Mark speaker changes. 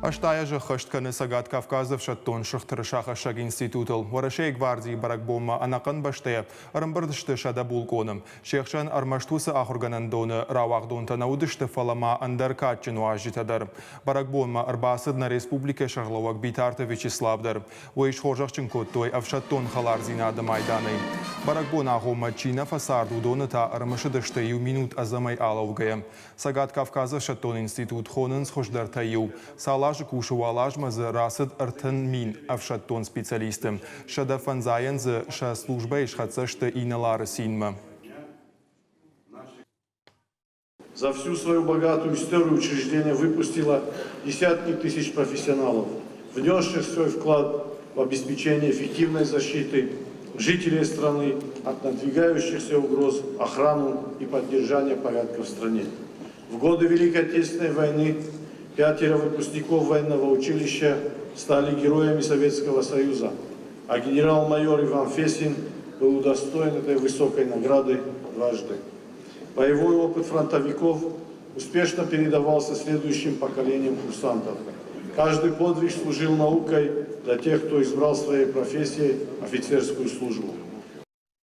Speaker 1: Аштая же хаштканы Сагат Кавказов шаттон шахтыр шаха шаг институтыл. Варашей гвардии барак бомма анакан баште арымбырдышты шада булконым. Шехшан армаштусы ахурганандоны равахдон танаудышты фалама андаркатчину ажитадар. Барак бомма арбасыд на республике Шарловак битарты Вячеславдар. Уэйш хожахчын коттой авшаттон халар зинады майданы. Барак бомма агома чина фасарду доныта армашыдышты ю минут азамай алаугая. Сагат Кавказов шаттон институт хонынс хождар таю. Кушувалажма за расад артен мин авшаттон специалистам. Шада фанзаян за ша служба ишхацашта и налара синма.
Speaker 2: За всю свою богатую историю учреждение выпустило десятки тысяч профессионалов, внесших свой вклад в обеспечение эффективной защиты жителей страны от надвигающихся угроз, охрану и поддержание порядка в стране. В годы Великой Отечественной войны 5 выпускников военного училища стали героями Советского Союза, а генерал-майор Иван Фесин был удостоен этой высокой награды дважды. Боевой опыт фронтовиков успешно передавался следующим поколениям курсантов. Каждый подвиг служил наукой для тех, кто избрал своей профессией офицерскую службу.